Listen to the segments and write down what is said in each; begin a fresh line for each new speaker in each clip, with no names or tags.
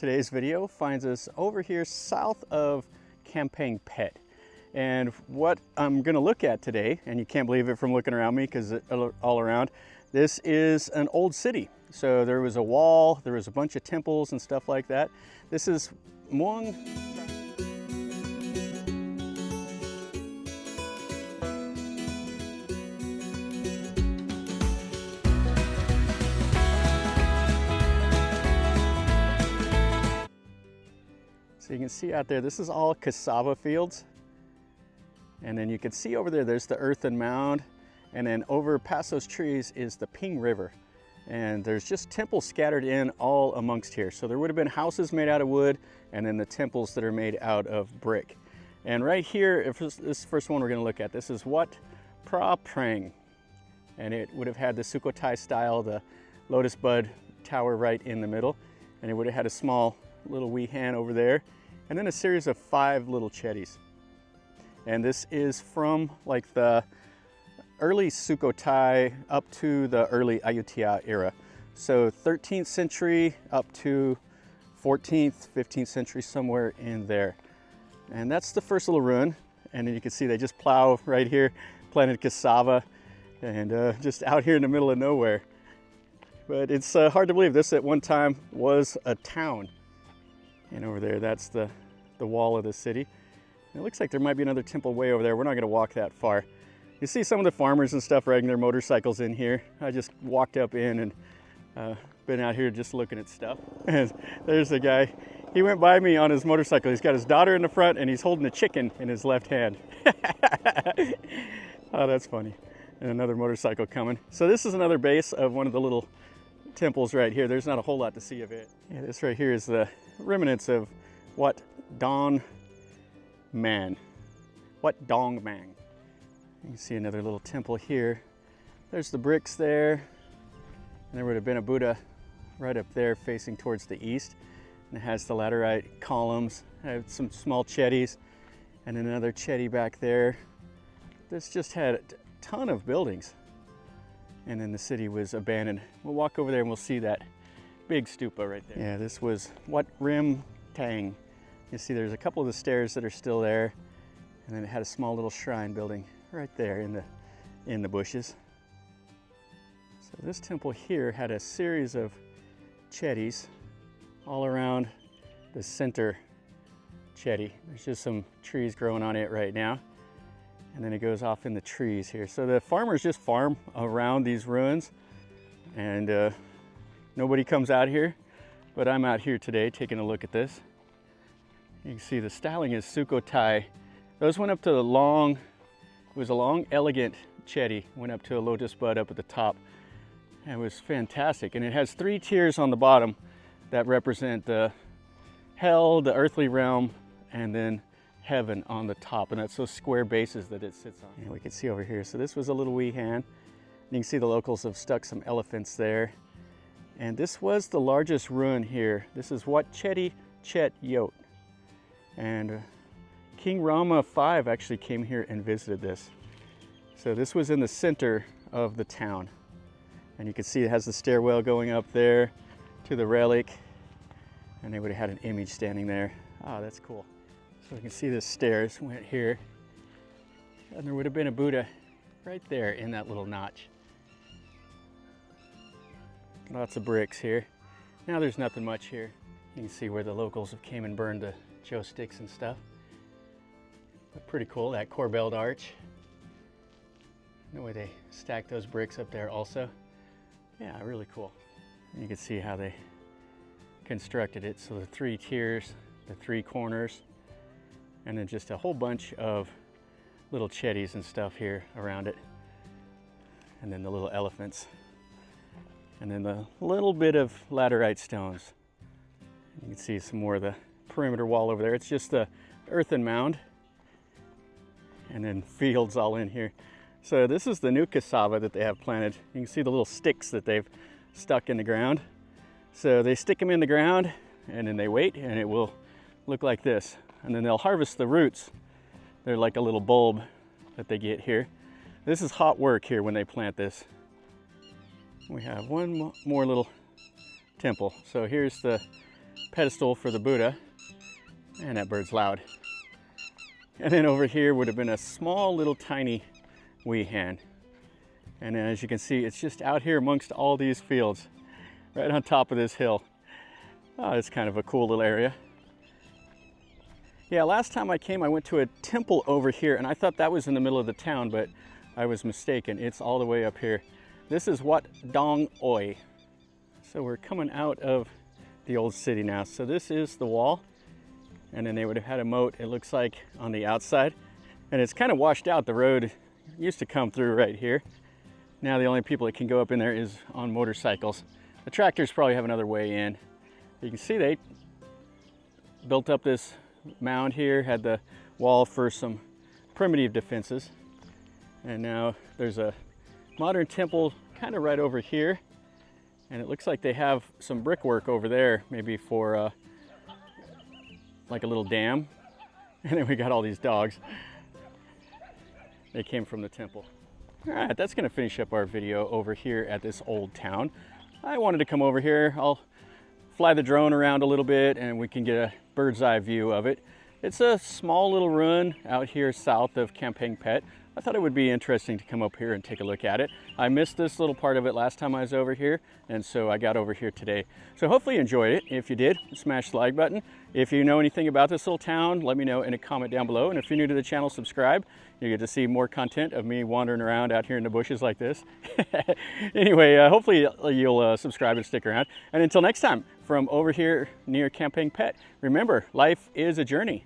today's video finds us over here south of Kamphaeng Phet. And what I'm going to look at today, and you can't believe it from looking around me because it's all around, this is an old city. So there was a wall, there was a bunch of temples and stuff like that. This is Mueang. So you can see out there, this is all cassava fields. And then you can see over there, there's the earthen mound. And then over past those trees is the Ping River. And there's just temples scattered in all amongst here. So there would have been houses made out of wood and then the temples that are made out of brick. And right here, if this first one we're going to look at, this is Wat Phra Trueng. And it would have had the Sukhothai style, the lotus bud tower right in the middle. And it would have had a small little wee hand over there. And then a series of 5 little chedis. And this is from like the early Sukhothai up to the early Ayutthaya era. So 13th century up to 14th, 15th century, somewhere in there. And that's the first little ruin. And then you can see they just plow right here, planted cassava, and just out here in the middle of nowhere. But it's hard to believe this at one time was a town. And over there, that's the wall of the city. And it looks like there might be another temple way over there. We're not going to walk that far. You see some of the farmers and stuff riding their motorcycles in here. I just walked up in and been out here just looking at stuff. And there's a guy. He went by me on his motorcycle. He's got his daughter in the front and he's holding a chicken in his left hand. Oh, that's funny. And another motorcycle coming. So this is another base of one of the little temples right here. There's not a whole lot to see of it. Yeah, this right here is the remnants of Wat Dong Man. Wat Dong Man. You can see another little temple here. There's the bricks there. And there would have been a Buddha right up there facing towards the east. And it has the laterite columns. I have some small chedis and then another chedi back there. This just had a ton of buildings. And then the city was abandoned. We'll walk over there and we'll see that big stupa right there. Yeah, this was Wat Rim Tang. You see there's a couple of the stairs that are still there. And then it had a small little shrine building right there in the bushes. So this temple here had a series of chedis all around the center chedi. There's just some trees growing on it right now. And then it goes off in the trees here. So the farmers just farm around these ruins and nobody comes out here, but I'm out here today taking a look at this. You can see the styling is Sukhothai. Those went up to the long, it was a long, elegant chedi, went up to a lotus bud up at the top. And it was fantastic. And it has 3 tiers on the bottom that represent the hell, the earthly realm, and then heaven on the top. And that's those square bases that it sits on. And we can see over here. So this was a little wee hand. You can see the locals have stuck some elephants there. And this was the largest ruin here. This is Wat Chedi Chet Yot. And King Rama V actually came here and visited this. So this was in the center of the town. And you can see it has the stairwell going up there to the relic. And they would have had an image standing there. Oh, that's cool. So you can see the stairs went here. And there would have been a Buddha right there in that little notch. Lots of bricks here. Now there's nothing much here. You can see where the locals have came and burned the Joe sticks and stuff. But pretty cool, that corbelled arch. The way they stacked those bricks up there also. Yeah, really cool. And you can see how they constructed it. So the 3 tiers, the 3 corners, and then just a whole bunch of little chedis and stuff here around it. And then the little elephants. And then the little bit of laterite stones. You can see some more of the perimeter wall over there. It's just the earthen mound. And then fields all in here. So this is the new cassava that they have planted. You can see the little sticks that they've stuck in the ground. So they stick them in the ground and then they wait and it will look like this. And then they'll harvest the roots. They're like a little bulb that they get here. This is hot work here when they plant this. We have one more little temple. So here's the pedestal for the Buddha. And that bird's loud. And then over here would have been a small little tiny wee hen. And as you can see, it's just out here amongst all these fields, right on top of this hill. Oh, it's kind of a cool little area. Yeah, last time I came, I went to a temple over here, and I thought that was in the middle of the town, but I was mistaken. It's all the way up here. This is Wat Dong Oi. So we're coming out of the old city now. So this is the wall, and then they would have had a moat, it looks like, on the outside. And it's kind of washed out. The road used to come through right here. Now the only people that can go up in there is on motorcycles. The tractors probably have another way in. You can see they built up this mound here, had the wall for some primitive defenses. And now there's a modern temple kind of right over here. And it looks like they have some brickwork over there, maybe for like a little dam. And then we got all these dogs. They came from the temple. All right, that's gonna finish up our video over here at this old town. I wanted to come over here. I'll fly the drone around a little bit and we can get a bird's eye view of it. It's a small little ruin out here south of Kamphaeng Phet. I thought it would be interesting to come up here and take a look at it. I missed this little part of it last time I was over here, and so I got over here today. So hopefully you enjoyed it. If you did, smash the like button. If you know anything about this little town, let me know in a comment down below. And if you're new to the channel, subscribe. You get to see more content of me wandering around out here in the bushes like this. Anyway, hopefully you'll subscribe and stick around. And until next time, from over here near Kamphaeng Phet, remember, life is a journey.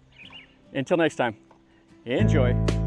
Until next time, enjoy.